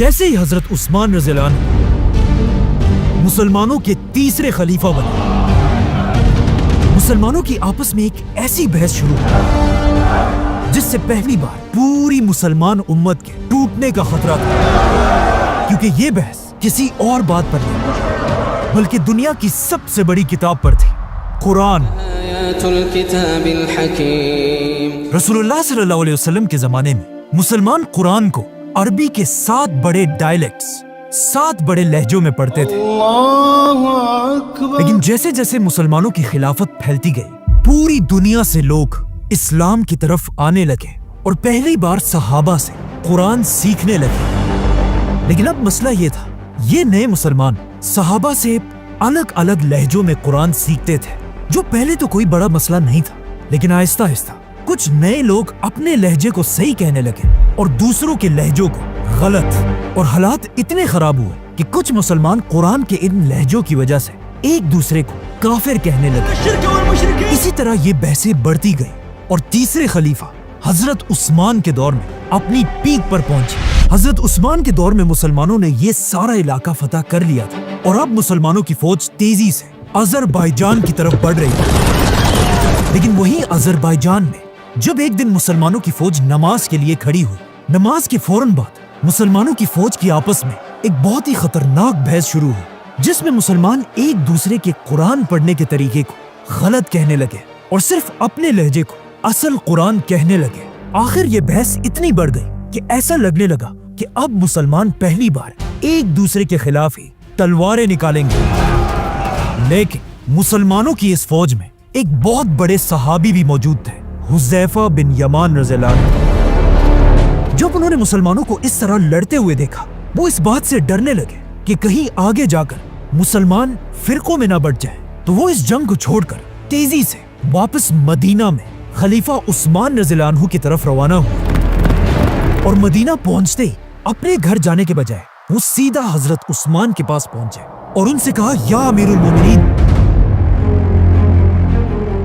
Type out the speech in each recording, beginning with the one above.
جیسے ہی حضرت عثمان رضی اللہ عنہ مسلمانوں کے تیسرے خلیفہ بنے، مسلمانوں کی آپس میں ایک ایسی بحث شروع ہوئی جس سے پہلی بار پوری مسلمان امت کے ٹوٹنے کا خطرہ تھا، کیونکہ یہ بحث کسی اور بات پر نہیں بلکہ دنیا کی سب سے بڑی کتاب پر تھی، قرآن۔ رسول اللہ صلی اللہ علیہ وسلم کے زمانے میں مسلمان قرآن کو عربی کے 7 بڑے ڈائلیکٹس، 7 بڑے لہجوں میں پڑھتے تھے، لیکن جیسے جیسے مسلمانوں کی خلافت پھیلتی گئی پوری دنیا سے لوگ اسلام کی طرف آنے لگے اور پہلی بار صحابہ سے قرآن سیکھنے لگے۔ لیکن اب مسئلہ یہ تھا، یہ نئے مسلمان صحابہ سے الگ الگ لہجوں میں قرآن سیکھتے تھے، جو پہلے تو کوئی بڑا مسئلہ نہیں تھا، لیکن آہستہ آہستہ کچھ نئے لوگ اپنے لہجے کو صحیح کہنے لگے اور دوسروں کے لہجوں کو غلط، اور حالات اتنے خراب ہوئے کہ کچھ مسلمان قرآن کے ان لہجوں کی وجہ سے ایک دوسرے کو کافر کہنے لگے۔ اسی طرح یہ بحثیں بڑھتی گئی اور تیسرے خلیفہ حضرت عثمان کے دور میں اپنی پیک پر پہنچی۔ حضرت عثمان کے دور میں مسلمانوں نے یہ سارا علاقہ فتح کر لیا تھا اور اب مسلمانوں کی فوج تیزی سے آذربائیجان کی طرف بڑھ رہی تھی۔ لیکن وہیں آذربائیجان میں جب ایک دن مسلمانوں کی فوج نماز کے لیے کھڑی ہوئی، نماز کے فوراً بعد مسلمانوں کی فوج کی آپس میں ایک بہت ہی خطرناک بحث شروع ہوئی، جس میں مسلمان ایک دوسرے کے قرآن پڑھنے کے طریقے کو غلط کہنے لگے اور صرف اپنے لہجے کو اصل قرآن کہنے لگے۔ آخر یہ بحث اتنی بڑھ گئی کہ ایسا لگنے لگا کہ اب مسلمان پہلی بار ایک دوسرے کے خلاف ہی تلواریں نکالیں گے۔ لیکن مسلمانوں کی اس فوج میں ایک بہت بڑے صحابی بھی موجود تھے، حذیفہ بن یمان رضی اللہ عنہ۔ جب انہوں نے مسلمانوں کو اس طرح لڑتے ہوئے دیکھا، وہ اس بات سے ڈرنے لگے کہ کہیں آگے جا کر مسلمان فرقوں میں نہ بٹ جائیں، تو وہ اس جنگ کو چھوڑ کر تیزی سے واپس مدینہ میں خلیفہ عثمان رضی اللہ عنہ کی طرف روانہ ہوئے، اور مدینہ پہنچتے ہی اپنے گھر جانے کے بجائے وہ سیدھا حضرت عثمان کے پاس پہنچے اور ان سے کہا، یا امیر المومنین،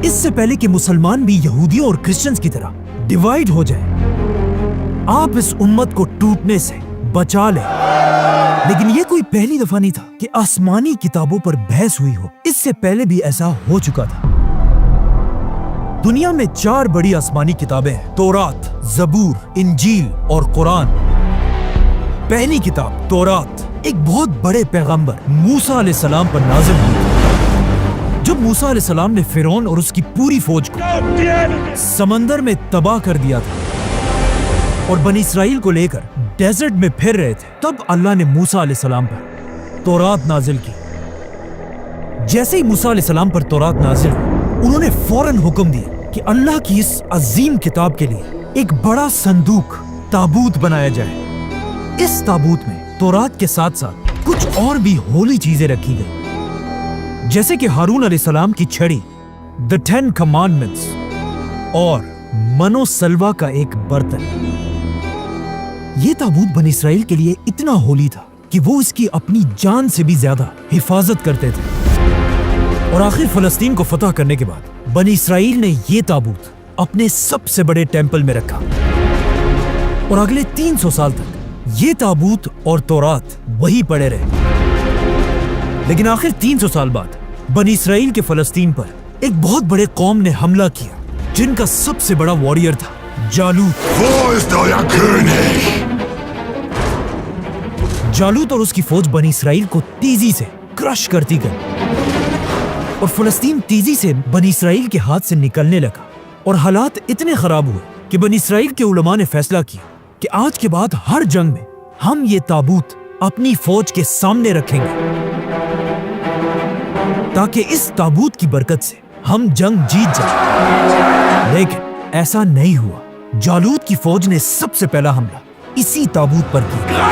اس سے پہلے کہ مسلمان بھی یہودیوں اور کرسچنز کی طرح ڈیوائیڈ ہو جائیں، آپ اس امت کو ٹوٹنے سے بچا لیں۔ لیکن یہ کوئی پہلی دفعہ نہیں تھا کہ آسمانی کتابوں پر بحث ہوئی ہو، اس سے پہلے بھی ایسا ہو چکا تھا۔ دنیا میں 4 بڑی آسمانی کتابیں ہیں، تورات، زبور، انجیل اور قرآن۔ پہلی کتاب تورات ایک بہت بڑے پیغمبر موسیٰ علیہ السلام پر نازل ہوئی۔ جب موسیٰ علیہ السلام نے فرعون اور اس کی پوری فوج کو سمندر میں تباہ کر دیا تھا اور بنی اسرائیل کو لے کر ڈیزرٹ میں پھر رہے تھے، تب اللہ نے موسیٰ علیہ السلام پر تورات نازل کی۔ جیسے ہی موسیٰ علیہ السلام پر تورات نازل ہوئی، انہوں نے فوراً حکم دیا کہ اللہ کی اس عظیم کتاب کے لیے ایک بڑا صندوق، تابوت بنایا جائے۔ اس تابوت میں تورات کے ساتھ ساتھ کچھ اور بھی ہولی چیزیں رکھی گئی، جیسے کہ ہارون علیہ السلام کی چھڑی، The 10 Commandments اور من و سلوہ کا ایک برتن۔ یہ تابوت بنی اسرائیل کے لیے اتنا ہولی تھا کہ وہ اس کی اپنی جان سے بھی زیادہ حفاظت کرتے تھے۔ اور آخر فلسطین کو فتح کرنے کے بعد بنی اسرائیل نے یہ تابوت اپنے سب سے بڑے ٹیمپل میں رکھا، اور اگلے 300 سال تک یہ تابوت اور تورات وہی پڑے رہے۔ لیکن آخر 300 سال بعد بنی اسرائیل کے فلسطین پر ایک بہت بڑے قوم نے حملہ کیا، جن کا سب سے بڑا واریر تھا جالوت۔ جالوت اور اس کی فوج بنی اسرائیل کو تیزی سے کرش کرتی گئی، اور فلسطین تیزی سے بنی اسرائیل کے ہاتھ سے نکلنے لگا، اور حالات اتنے خراب ہوئے کہ بنی اسرائیل کے علماء نے فیصلہ کیا کہ آج کے بعد ہر جنگ میں ہم یہ تابوت اپنی فوج کے سامنے رکھیں گے، تاکہ اس تابوت کی برکت سے ہم جنگ جیت جائیں۔ لیکن ایسا نہیں ہوا۔ جالوت کی فوج نے سب سے پہلا حملہ اسی تابوت پر کیا،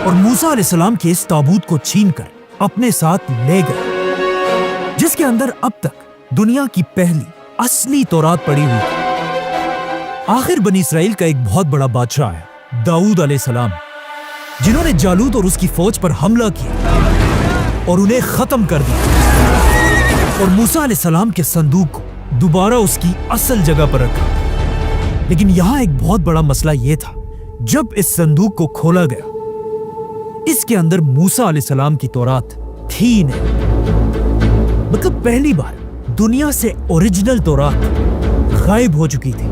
اور موسیٰ علیہ السلام کے اس تابوت کو چھین کر اپنے ساتھ لے گئے، جس کے اندر اب تک دنیا کی پہلی اصلی تورات پڑی ہوئی تھی۔ آخر بنی اسرائیل کا ایک بہت بڑا بادشاہ ہے، داؤد علیہ السلام، جنہوں نے جالوت اور اس کی فوج پر حملہ کیا اور انہیں ختم کر دیا، اور موسیٰ علیہ السلام کے صندوق کو دوبارہ اس کی اصل جگہ پر رکھا۔ لیکن یہاں ایک بہت بڑا مسئلہ یہ تھا جب اس صندوق کو کھولا گیا اس کے اندر موسیٰ علیہ السلام کی تورات تھی نہیں، مطلب پہلی بار دنیا سے اوریجنل تورات غائب ہو چکی تھی۔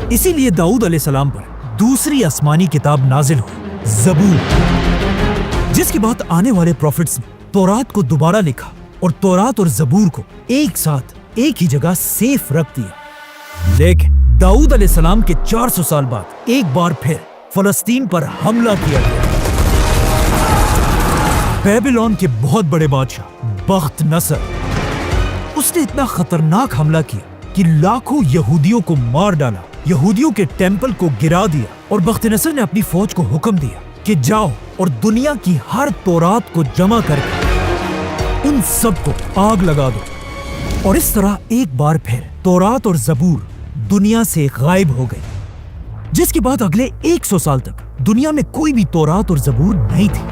اسی لیے داؤد علیہ السلام پر دوسری آسمانی کتاب نازل ہوئی، زبور، جس کے بعد آنے والے پروفٹس نے تورات کو دوبارہ لکھا اور تورات اور زبور کو ایک ساتھ ایک ہی جگہ سیف رکھ دیا۔ لیکن داؤد علیہ السلام کے 400 سال بعد ایک بار پھر فلسطین پر حملہ کیا گیا۔ بیبیلون کے بہت بڑے بادشاہ بخت نصر، اس نے اتنا خطرناک حملہ کیا کہ لاکھوں یہودیوں کو مار ڈالا، یہودیوں کے ٹیمپل کو گرا دیا، اور بخت نصر نے اپنی فوج کو حکم دیا کہ جاؤ اور دنیا کی ہر تورات کو جمع کر کے ان سب کو آگ لگا دو۔ اور اس طرح ایک بار پھر تورات اور زبور دنیا سے غائب ہو گئی، جس کے بعد اگلے 100 سال تک دنیا میں کوئی بھی تورات اور زبور نہیں تھی۔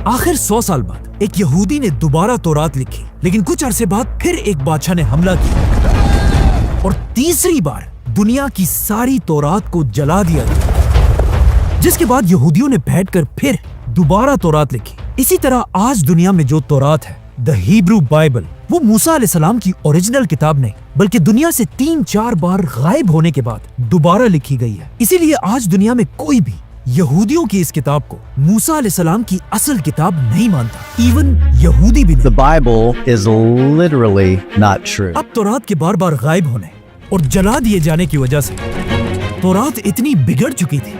آخر 100 سال بعد ایک یہودی نے دوبارہ تورات لکھی، لیکن کچھ عرصے بعد پھر ایک بادشاہ نے حملہ کیا اور تیسری بار دنیا کی ساری تورات کو جلا دیا گیا، جس کے بعد یہودیوں نے بیٹھ کر پھر دوبارہ تورات لکھی۔ اسی طرح آج دنیا میں جو تورات ہے، دا ہیبرو بائبل، وہ موسیٰ علیہ السلام کی اوریجنل کتاب نہیں بلکہ دنیا سے 3-4 بار غائب ہونے کے بعد دوبارہ لکھی گئی ہے۔ اسی لیے آج دنیا میں کوئی بھی یہودیوں کی اس کتاب کو موسیٰ علیہ السلام کی اصل کتاب نہیں مانتا، ایون یہودی بھی The نہیں۔ Bible is literally not true. اب تورات کے بار بار غائب ہونے اور جلا دیے جانے کی وجہ سے تورات اتنی بگڑ چکی تھی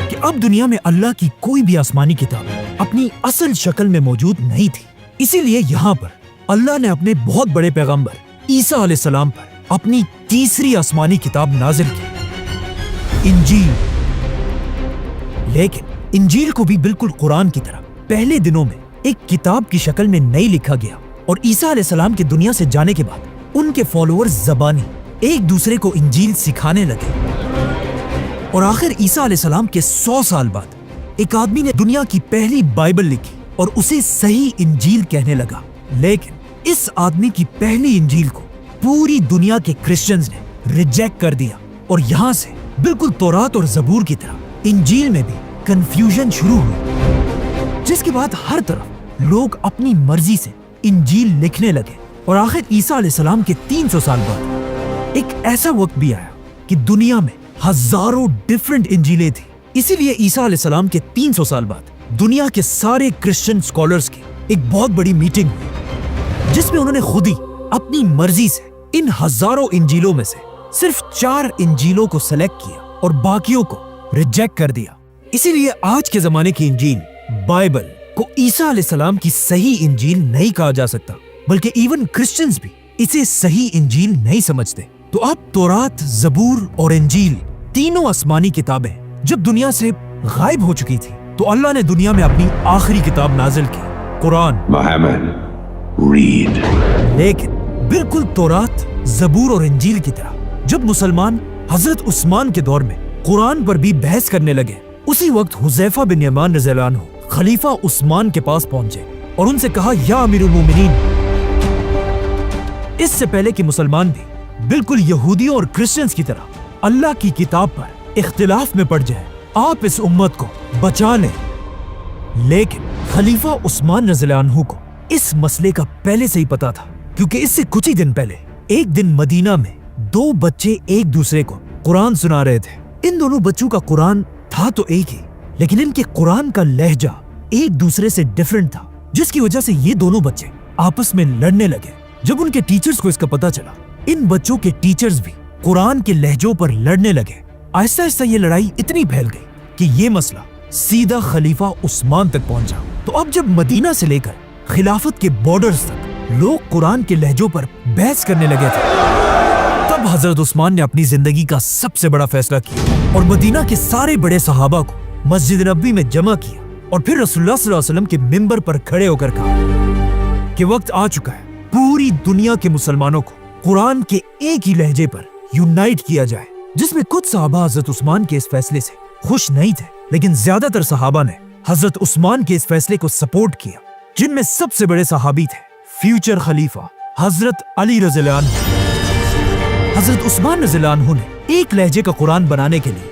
کہ اب دنیا میں اللہ کی کوئی بھی آسمانی کتاب اپنی اصل شکل میں موجود نہیں تھی۔ اسی لیے یہاں پر اللہ نے اپنے بہت بڑے پیغمبر عیسیٰ علیہ السلام پر اپنی تیسری آسمانی کتاب نازل کی، انجیل۔ لیکن انجیل کو بھی بالکل قرآن کی طرح پہلے دنوں میں ایک کتاب کی شکل میں نہیں لکھا گیا، اور عیسیٰ علیہ السلام کے دنیا سے جانے کے بعد ان کے فالوورز زبانی ایک دوسرے کو انجیل سکھانے لگے، اور آخر عیسیٰ علیہ السلام کے 100 سال بعد ایک آدمی نے دنیا کی پہلی بائبل لکھی اور اسے صحیح انجیل کہنے لگا۔ لیکن اس آدمی کی پہلی انجیل کو پوری دنیا کے کرسچنز نے ریجیکٹ کر دیا، اور یہاں سے بالکل تورات اور زبور کی طرح انجیل میں بھی کنفیوژن شروع ہوئی، جس کے بعد ہر طرف لوگ اپنی مرضی سے انجیل لکھنے لگے، اور آخر عیسیٰ علیہ السلام کے 300 سال بعد ایک ایسا وقت بھی آیا کہ دنیا میں ہزاروں ڈیفرنٹ انجیلیں تھیں۔ اسی لیے عیسیٰ علیہ السلام کے 300 سال بعد دنیا کے سارے کرسچن اسکالرز کی ایک بہت بڑی میٹنگ ہوئی، جس میں انہوں نے خود ہی اپنی مرضی سے ان ہزاروں انجیلوں میں سے صرف 4 انجیلوں کو سلیکٹ کیا اور باقیوں کو ریجیکٹ کر دیا۔ اسی لیے آج کے زمانے کی انجیل بائبل کو عیسیٰ علیہ السلام کی صحیح انجیل نہیں کہا جا سکتا، بلکہ ایون کرسچنز بھی اسے صحیح انجیل نہیں سمجھتے۔ تو اب تورات، زبور اور انجیل تینوں آسمانی کتابیں جب دنیا سے غائب ہو چکی تھی تو اللہ نے دنیا میں اپنی آخری کتاب نازل کی، قرآن۔ Muhammad, read. لیکن بالکل تورات، زبور اور انجیل کی طرح جب مسلمان حضرت عثمان کے دور میں قرآن پر بھی بحث کرنے لگے، اسی وقت حذیفہ بن یمان رضی اللہ عنہ خلیفہ عثمان کے پاس پہنچے اور ان سے کہا، یا امیر المومنین، اس سے پہلے کہ مسلمان بھی بالکل یہودیوں اور کرسچنز کی طرح اللہ کی کتاب پر اختلاف میں پڑ جائے، آپ اس امت کو بچا لیں۔ لیکن خلیفہ عثمان رضی اللہ عنہ کو اس مسئلے کا پہلے سے ہی پتا تھا، کیونکہ اس سے کچھ ہی دن پہلے ایک دن مدینہ میں 2 بچے ایک دوسرے کو قرآن سنا رہے تھے۔ ان دونوں بچوں کا قرآن تھا تو ایک ہی، لیکن ان کے قرآن کا لہجہ ایک دوسرے سے ڈیفرنٹ تھا، جس کی وجہ سے یہ دونوں بچے آپس میں لڑنے لگے۔ جب ان کے ٹیچرز کو اس کا پتا چلا، ان بچوں کے ٹیچرز بھی قرآن کے لہجوں پر لڑنے لگے۔ آہستہ آہستہ یہ لڑائی اتنی پھیل گئی کہ یہ مسئلہ سیدھا خلیفہ عثمان تک پہنچا۔ تو اب جب مدینہ سے لے کر خلافت کے بارڈرز تک لوگ قرآن کے لہجوں پر بحث کرنے لگے تھے، تب حضرت عثمان نے اپنی زندگی کا سب سے بڑا فیصلہ کیا اور مدینہ کے سارے بڑے صحابہ کو مسجد نبوی میں جمع کیا، اور پھر رسول اللہ صلی اللہ علیہ وسلم کے منبر پر کھڑے ہو کر کہا کہ وقت آ چکا ہے پوری دنیا کے مسلمانوں کو قرآن کے ایک ہی لہجے پر یونائٹ کیا جائے۔ جس میں کچھ صحابہ حضرت عثمان کے اس فیصلے سے خوش نہیں تھے، لیکن زیادہ تر صحابہ نے حضرت عثمان کے اس فیصلے کو سپورٹ کیا، جن میں سب سے بڑے صحابی تھے فیوچر خلیفہ حضرت علی رضی اللہ عنہ۔ حضرت عثمان رضی اللہ عنہ نے ایک لہجے کا قرآن بنانے کے لیے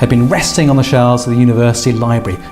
had been resting on the shelves of the university library